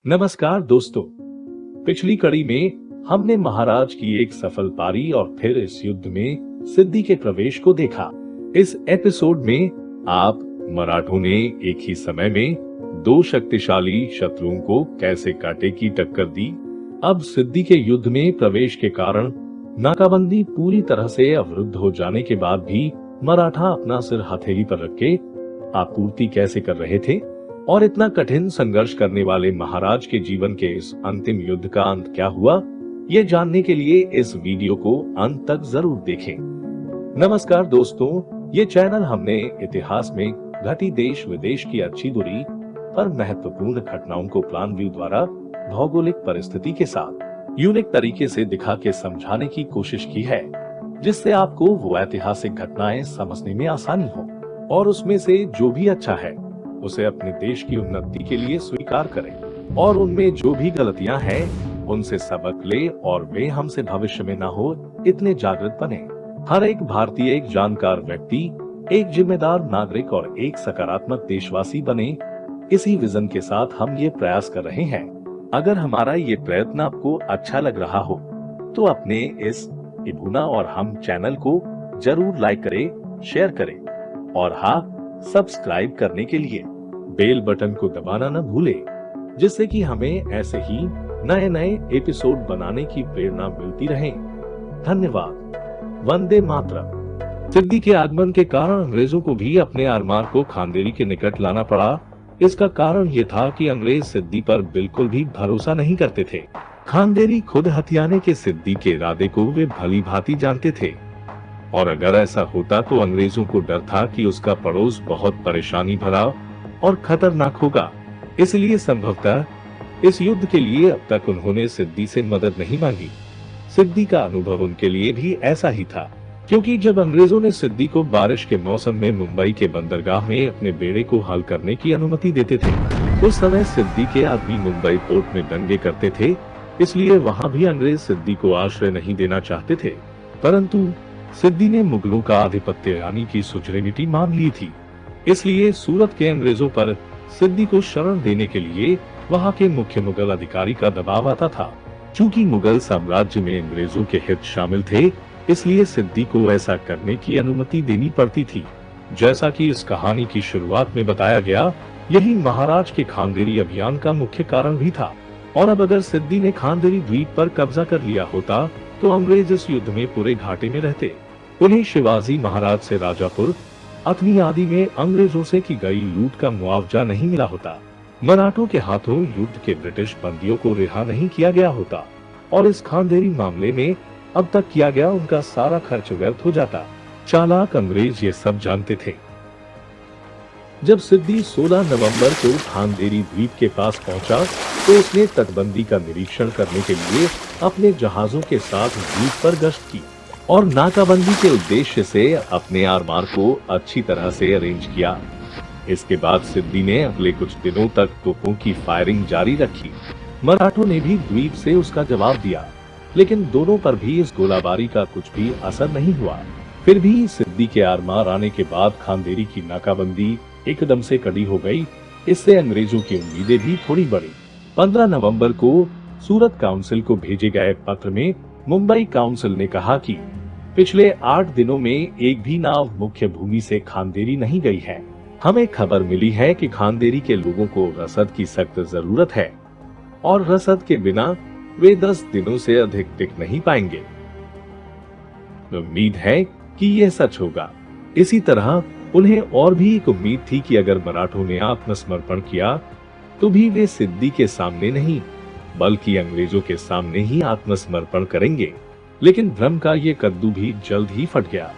नमस्कार दोस्तों। पिछली कड़ी में हमने महाराज की एक सफल पारी और फिर इस युद्ध में सिद्दी के प्रवेश को देखा। इस एपिसोड में आप मराठों ने एक ही समय में दो शक्तिशाली शत्रुओं को कैसे कांटे की टक्कर दी। अब सिद्दी के युद्ध में प्रवेश के कारण नाकाबंदी पूरी तरह से अवरुद्ध हो जाने के बाद भी मराठा अपना सिर हथेली पर रख के आपूर्ति कैसे कर रहे थे और इतना कठिन संघर्ष करने वाले महाराज के जीवन के इस अंतिम युद्ध का अंत क्या हुआ, ये जानने के लिए इस वीडियो को अंत तक जरूर देखें। नमस्कार दोस्तों, ये चैनल हमने इतिहास में घटी देश विदेश की अच्छी बुरी पर महत्वपूर्ण घटनाओं को प्लान व्यू द्वारा भौगोलिक परिस्थिति के साथ यूनिक तरीके से दिखा के समझाने की कोशिश की है, जिससे आपको वो ऐतिहासिक घटनाएं समझने में आसानी हो और उसमें से जो भी अच्छा है उसे अपने देश की उन्नति के लिए स्वीकार करें और उनमें जो भी गलतियां हैं उनसे सबक ले और वे हमसे भविष्य में ना हो इतने जागृत बने। हर एक भारतीय एक जानकार व्यक्ति, एक जिम्मेदार नागरिक और एक सकारात्मक देशवासी बने, इसी विजन के साथ हम ये प्रयास कर रहे हैं। अगर हमारा ये प्रयत्न आपको अच्छा लग रहा हो तो अपने इस इबुना और हम चैनल को जरूर लाइक करें, शेयर करें और हाँ, सब्सक्राइब करने के लिए बेल बटन को दबाना न भूलें, जिससे कि हमें ऐसे ही नए नए एपिसोड बनाने की प्रेरणा मिलती रहे। धन्यवाद। वंदे मातरम। सिद्दी के आगमन के कारण अंग्रेजों को भी अपने आरमार को खांदेरी के निकट लाना पड़ा। इसका कारण ये था कि अंग्रेज सिद्दी पर बिल्कुल भी भरोसा नहीं करते थे। खांदेरी खुद हथियाने के सिद्दी के इरादे को वे भली भांति जानते थे और अगर ऐसा होता तो अंग्रेजों को डर था कि उसका पड़ोस बहुत परेशानी भरा और खतरनाक होगा। इसलिए संभवतः इस युद्ध के लिए अब तक उन्होंने सिद्दी से मदद नहीं मांगी। सिद्दी का अनुभव उनके लिए भी ऐसा ही था, क्योंकि जब अंग्रेजों ने सिद्दी को बारिश के मौसम में मुंबई के बंदरगाह में अपने बेड़े को हल करने की अनुमति देते थे, उस समय सिद्दी के आदमी मुंबई पोर्ट में दंगे करते थे। इसलिए वहाँ भी अंग्रेज सिद्दी को आश्रय नहीं देना चाहते थे, परंतु सिद्दी ने मुगलों का आधिपत्य यानी कि सुजरेनिटी मान ली थी। इसलिए सूरत के अंग्रेजों पर सिद्दी को शरण देने के लिए वहां के मुख्य मुगल अधिकारी का दबाव आता था। चूंकि मुगल साम्राज्य में अंग्रेजों के हित शामिल थे, इसलिए सिद्दी को ऐसा करने की अनुमति देनी पड़ती थी। जैसा कि इस कहानी की शुरुआत में बताया गया, यही महाराज के खांदेरी अभियान का मुख्य कारण भी था। और अब अगर सिद्दी ने खांदेरी द्वीप पर कब्जा कर लिया होता तो अंग्रेज इस युद्ध में पूरे घाटे में रहते। उन्हें शिवाजी महाराज से राजापुर, अथनी आदि में अंग्रेजों से की गई लूट का मुआवजा नहीं मिला होता। मराठों के हाथों युद्ध के ब्रिटिश बंदियों को रिहा नहीं किया गया होता और इस खांदेरी मामले में अब तक किया गया उनका सारा खर्च व्यर्थ हो जाता। चालाक अंग्रेज ये सब जानते थे। जब सिद्दी 16 नवंबर को खांदेरी द्वीप के पास पहुंचा तो उसने तटबंदी का निरीक्षण करने के लिए अपने जहाजों के साथ द्वीप पर गश्त की और नाकाबंदी के उद्देश्य से अपने आरमार को अच्छी तरह से अरेंज किया। इसके बाद सिद्दी ने अगले कुछ दिनों तक तोपों की फायरिंग जारी रखी। मराठों ने भी द्वीप से उसका जवाब दिया, लेकिन दोनों पर भी इस गोलाबारी का कुछ भी असर नहीं हुआ। फिर भी सिद्दी के आरमार आने के बाद खांदेरी की नाकाबंदी एकदम से कड़ी हो गई। इससे अंग्रेजों की उम्मीदें भी थोड़ी बढ़ी। 15 नवंबर को सूरत काउंसिल को भेजे गए पत्र में मुंबई काउंसिल ने कहा कि पिछले 8 दिनों में एक भी नाव मुख्य भूमि से खांदेरी नहीं गई है। हमें खबर मिली है कि खांदेरी के लोगों को रसद की सख्त जरूरत है और रसद के बिना वे 10 दिनों से अधिक टिक नहीं पाएंगे। उम्मीद है कि यह सच होगा। इसी तरह उन्हें और भी एक उम्मीद थी कि अगर मराठों ने आत्मसमर्पण किया तो भी वे सिद्दी के सामने नहीं बल्कि अंग्रेजों के सामने ही आत्मसमर्पण करेंगे। लेकिन भ्रम का ये कद्दू भी जल्द ही फट गया।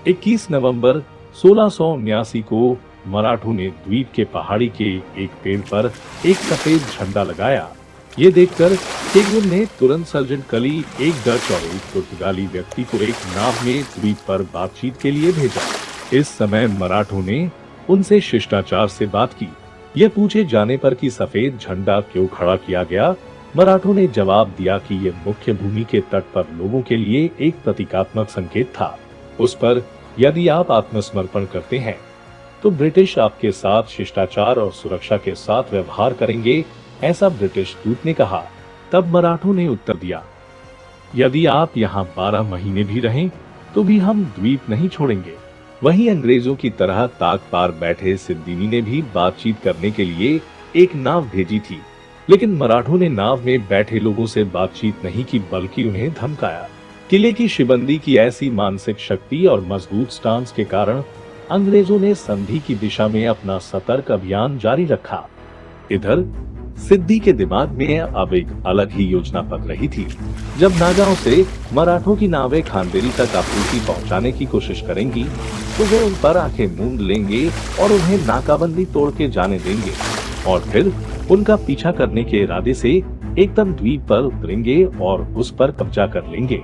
21 नवंबर 1679 को मराठों ने द्वीप के पहाड़ी के एक पेड़ पर एक सफेद झंडा लगाया। ये देखकर केगुन ने तुरंत सर्जन कली, एक डच और एक पुर्तगाली व्यक्ति को एक नाव में द्वीप पर बातचीत के लिए भेजा। इस समय मराठों ने उनसे शिष्टाचार से बात की। यह पूछे जाने पर कि सफेद झंडा क्यों खड़ा किया गया, मराठों ने जवाब दिया कि यह मुख्य भूमि के तट पर लोगों के लिए एक प्रतीकात्मक संकेत था। उस पर यदि आप आत्मसमर्पण करते हैं तो ब्रिटिश आपके साथ शिष्टाचार और सुरक्षा के साथ व्यवहार करेंगे ऐसा ब्रिटिश दूत ने कहा। तब मराठों ने उत्तर दिया, यदि आप यहाँ 12 महीने भी रहें तो भी हम द्वीप नहीं छोड़ेंगे। वहीं अंग्रेजों की तरह ताक पार बैठे सिद्दीनी ने भी बातचीत करने के लिए एक नाव भेजी थी, लेकिन मराठों ने नाव में बैठे लोगों से बातचीत नहीं की, बल्कि उन्हें धमकाया। किले की शिबंदी की ऐसी मानसिक शक्ति और मजबूत स्टांस के कारण अंग्रेजों ने संधि की दिशा में अपना सतर्क अभियान जारी रखा। इधर सिद्दी के दिमाग में अब एक अलग ही योजना पक रही थी। जब नागांव से मराठों की नावें खांदेरी तक आपूर्ति पहुंचाने की कोशिश करेंगी तो वे उन पर आंखें मूंद लेंगे और उन्हें नाकाबंदी तोड़ के जाने देंगे और फिर उनका पीछा करने के इरादे से एकदम द्वीप पर उतरेंगे और उस पर कब्जा कर लेंगे।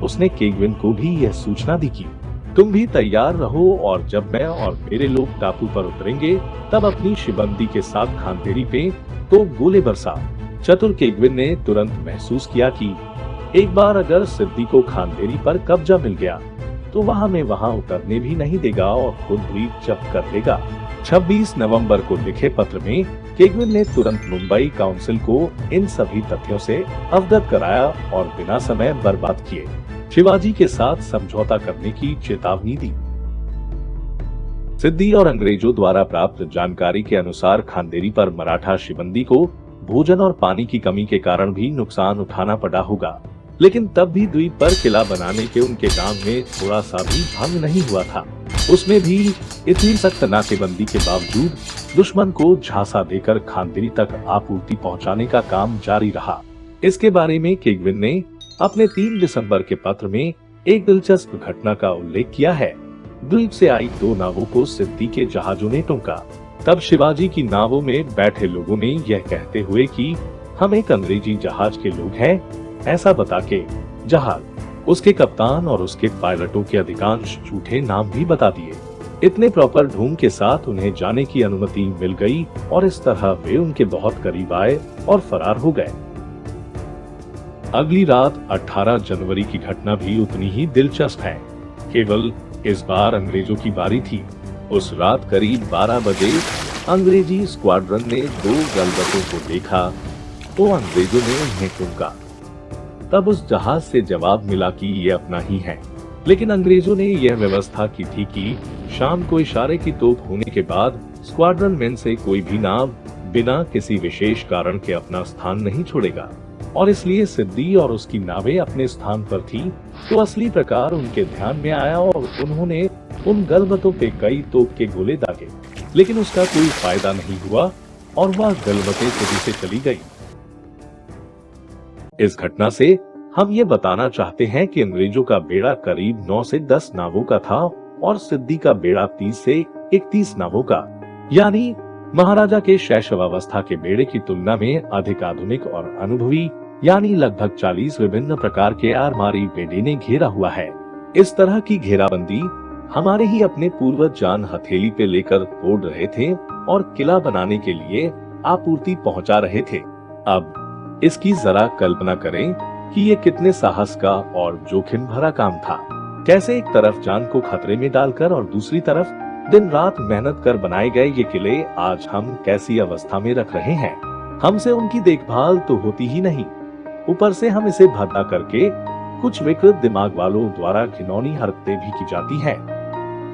उसने केगविन को भी यह सूचना दी कि तुम भी तैयार रहो और जब मैं और मेरे लोग टापू पर उतरेंगे तब अपनी शिबंदी के साथ खांदेरी पे तो गोले बरसा। चतुर केगविन ने तुरंत महसूस किया कि एक बार अगर सिद्दी को खांदेरी पर कब्जा मिल गया तो वह हमें वहां उतरने भी नहीं देगा और खुद द्वीप जब्त कर लेगा। 26 नवंबर को लिखे पत्र में केगविन ने तुरंत मुंबई काउंसिल को इन सभी तथ्यों से अवगत कराया और बिना समय बर्बाद किए शिवाजी के साथ समझौता करने की चेतावनी दी। सिद्दी और अंग्रेजों द्वारा प्राप्त जानकारी के अनुसार खांदेरी पर मराठा शिबंदी को भोजन और पानी की कमी के कारण भी नुकसान उठाना पड़ा होगा, लेकिन तब भी द्वीप पर किला बनाने के उनके काम में थोड़ा सा भी भंग नहीं हुआ था। उसमें भी इतनी सख्त नाकेबंदी के बावजूद दुश्मन को झांसा देकर खांदेरी तक आपूर्ति पहुंचाने का काम जारी रहा। इसके बारे में केगविन ने अपने 3 दिसंबर के पत्र में एक दिलचस्प घटना का उल्लेख किया है। द्वीप से आई 2 नावों को सिद्दी के जहाजों ने टोंका। तब शिवाजी की नावों में बैठे लोगों ने यह कहते हुए कि हम एक अंग्रेजी जहाज के लोग हैं, ऐसा बता के जहाज, उसके कप्तान और उसके पायलटों के अधिकांश झूठे नाम भी बता दिए। इतने प्रॉपर ढूंढ के साथ उन्हें जाने की अनुमति मिल गई और इस तरह वे उनके बहुत करीब आए और फरार हो गए। अगली रात 18 जनवरी की घटना भी उतनी ही दिलचस्प है, केवल इस बार अंग्रेजों की बारी थी। उस रात करीब 12 बजे अंग्रेजी स्क्वाड्रन ने 2 गलबतों को देखा तो अंग्रेजों ने उन्हें टोका। तब उस जहाज से जवाब मिला कि ये अपना ही है, लेकिन अंग्रेजों ने यह व्यवस्था की थी कि शाम को इशारे की तोप होने के बाद स्क्वाड्रन मैन से कोई भी नाव बिना किसी विशेष कारण के अपना स्थान नहीं छोड़ेगा, और इसलिए सिद्दी और उसकी नावें अपने स्थान पर थी तो असली प्रकार उनके ध्यान में आया और उन्होंने उन गलबतों पे कई तोप के गोले दागे, लेकिन उसका कोई फायदा नहीं हुआ और वह गलबतें खुद से चली गई। इस घटना से हम ये बताना चाहते हैं कि अंग्रेजों का बेड़ा करीब 9 से 10 नावों का था और सिद्दी का बेड़ा 30 से 31 नावों का, यानी महाराजा के शैशवावस्था के बेड़े की तुलना में अधिक आधुनिक और अनुभवी, यानी लगभग 40 विभिन्न प्रकार के आरमारी बेड़े ने घेरा हुआ है। इस तरह की घेराबंदी हमारे ही अपने पूर्वज जान हथेली पे लेकर तोड़ रहे थे और किला बनाने के लिए आपूर्ति पहुंचा रहे थे। अब इसकी जरा कल्पना करें कि ये कितने साहस का और जोखिम भरा काम था। कैसे एक तरफ जान को खतरे में डालकर और दूसरी तरफ दिन रात मेहनत कर बनाए गए ये किले आज हम कैसी अवस्था में रख रहे हैं। हमसे उनकी देखभाल तो होती ही नहीं, ऊपर से हम इसे भद्दा करके कुछ विकृत दिमाग वालों द्वारा घिनौनी हरकतें भी की जाती हैं।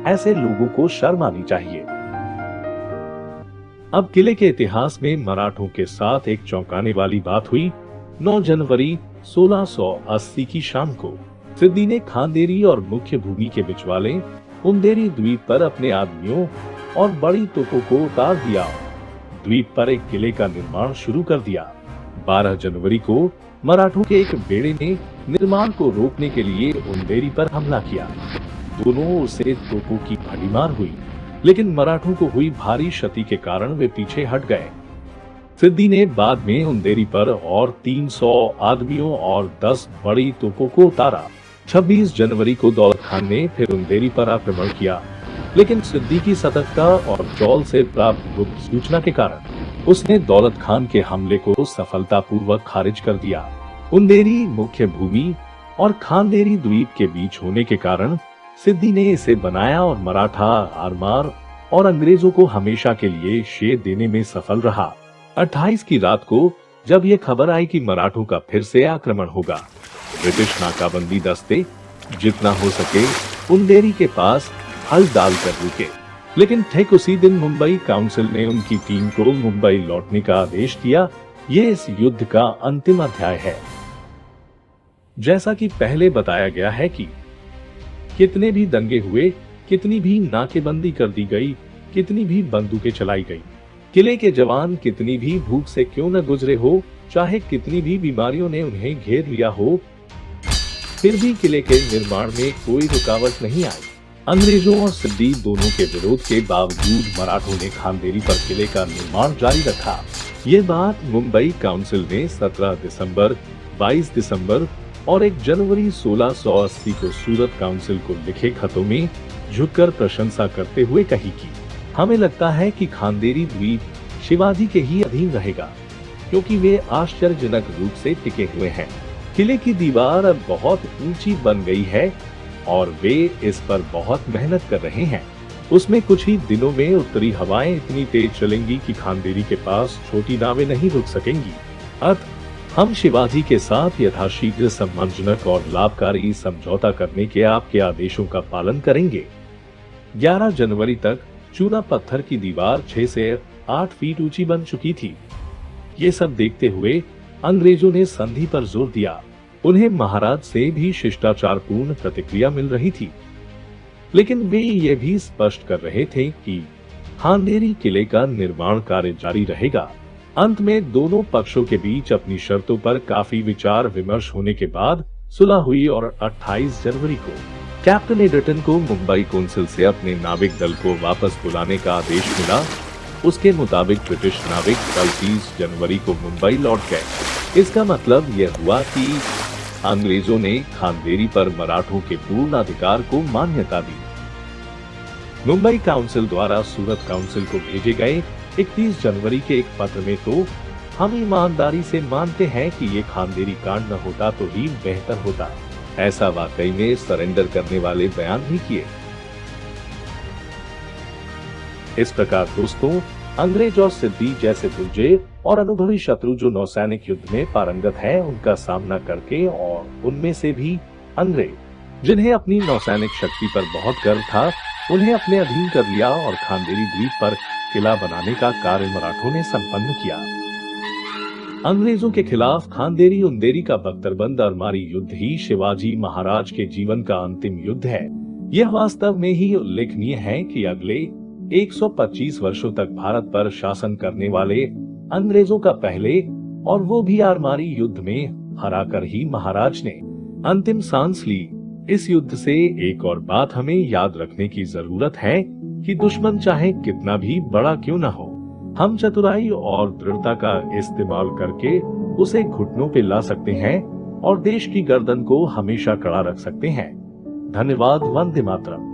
ऐसे लोगों को शर्म आनी चाहिए। अब किले के इतिहास में मराठों के साथ एक चौंकाने वाली बात हुई। 9 जनवरी 1680 की शाम को सिद्दी ने खांदेरी और मुख्य भूमि के बिचवाले उंदेरी द्वीप पर अपने आदमियों और बड़ी तोपों को उतार दिया, द्वीप पर एक किले का निर्माण शुरू कर दिया। 12 जनवरी को मराठों के एक बेड़े ने निर्माण को रोकने के लिए उंदेरी पर हमला किया। दोनों ओर से तोपों की भड़ीमार हुई, लेकिन मराठों को हुई भारी क्षति के कारण वे पीछे हट गए। सिद्दी ने बाद में उंदेरी पर और 300 आदमियों और 10 बड़ी तोपों को उतारा। 26 जनवरी को दौलत खान ने फिर उंदेरी पर आक्रमण किया, लेकिन सिद्दी की सतर्कता और जौल से प्राप्त गुप्त सूचना के कारण उसने दौलत खान के हमले को सफलतापूर्वक खारिज कर दिया। उंदेरी मुख्य भूमि और खांदेरी द्वीप के बीच होने के कारण सिद्दी ने इसे बनाया और मराठा आरमार और अंग्रेजों को हमेशा के लिए शेर देने में सफल रहा। 28 की रात को जब ये खबर आई कि मराठों का फिर से आक्रमण होगा, ब्रिटिश नाकाबंदी दस्ते जितना हो सके उंदेरी के पास हल डालकर रुके। लेकिन ठीक उसी दिन मुंबई काउंसिल ने उनकी टीम को मुंबई लौटने का आदेश दिया। ये इस युद्ध का अंतिम अध्याय है। जैसा कि पहले बताया गया है कि कितने भी दंगे हुए, कितनी भी नाकेबंदी कर दी गई, कितनी भी बंदूकें चलाई गई, किले के जवान कितनी भी भूख से क्यों न गुजरे हो, चाहे कितनी भी बीमारियों ने उन्हें घेर लिया हो, फिर भी किले के निर्माण में कोई रुकावट नहीं आई। अंग्रेजों और सिद्दी दोनों के विरोध के बावजूद मराठों ने खानदेरी पर किले का निर्माण जारी रखा। ये बात मुंबई काउंसिल ने 17 दिसंबर, 22 दिसंबर और 1 जनवरी 1680 को सूरत काउंसिल को लिखे खतों में झुककर प्रशंसा करते हुए कही कि हमें लगता है कि खानदेरी द्वीप शिवाजी के ही अधीन रहेगा, क्योंकि वे आश्चर्यजनक रूप से टिके हुए हैं। किले की दीवार अब बहुत ऊंची बन गई है और वे इस पर बहुत मेहनत कर रहे हैं। उसमें कुछ ही दिनों में उत्तरी हवाएं इतनी तेज चलेंगी कि खानदेरी के पास छोटी नावें नहीं रुक सकेंगी। अतः हम शिवाजी के साथ यथाशीघ्र सम्मानजनक और लाभकारी समझौता करने के आपके आदेशों का पालन करेंगे। 11 जनवरी तक चूना पत्थर की दीवार 6 से 8 फीट ऊंची बन चुकी थी। ये सब देखते हुए अंग्रेजों ने संधि पर जोर दिया। उन्हें महाराज से भी शिष्टाचारपूर्ण प्रतिक्रिया मिल रही थी, लेकिन वे ये भी स्पष्ट कर रहे थे कि खानदेरी किले का निर्माण कार्य जारी रहेगा। अंत में दोनों पक्षों के बीच अपनी शर्तों पर काफी विचार विमर्श होने के बाद सुलह हुई और 28 जनवरी को कैप्टन एडर्टन को मुंबई काउंसिल से अपने नाविक दल को वापस बुलाने का आदेश मिला। उसके मुताबिक ब्रिटिश नाविक कल 30 जनवरी को मुंबई लौट गए। इसका मतलब यह हुआ कि अंग्रेजों ने खानदेरी पर मराठों के पूर्ण अधिकार को मान्यता दी। मुंबई काउंसिल द्वारा सूरत काउंसिल को भेजे गए 31 जनवरी के एक पत्र में तो हम ईमानदारी से मानते हैं कि ये खानदेरी कांड न होता तो ही बेहतर होता, ऐसा वाकई में सरेंडर करने वाले बयान भी किए। इस प्रकार दोस्तों, अंग्रेज और सिद्दी जैसे दुर्जय और अनुभवी शत्रु जो नौसैनिक युद्ध में पारंगत हैं, उनका सामना करके और उनमें से भी अंग्रेज जिन्हें अपनी नौसैनिक शक्ति पर बहुत गर्व था, उन्हें अपने अधीन कर लिया और खानदेरी द्वीप पर किला बनाने का कार्य मराठों ने संपन्न किया। अंग्रेजों के खिलाफ खानदेरी उंदेरी का बख्तरबंद अरमारी युद्ध ही शिवाजी महाराज के जीवन का अंतिम युद्ध है। यह वास्तव में ही उल्लेखनीय है कि अगले 125 वर्षों तक भारत पर शासन करने वाले अंग्रेजों का पहले और वो भी आरमारी युद्ध में हराकर ही महाराज ने अंतिम सांस ली। इस युद्ध से एक और बात हमें याद रखने की जरूरत है कि दुश्मन चाहे कितना भी बड़ा क्यों न हो, हम चतुराई और दृढ़ता का इस्तेमाल करके उसे घुटनों पे ला सकते हैं और देश की गर्दन को हमेशा कड़ा रख सकते हैं। धन्यवाद। वंदे मातरम।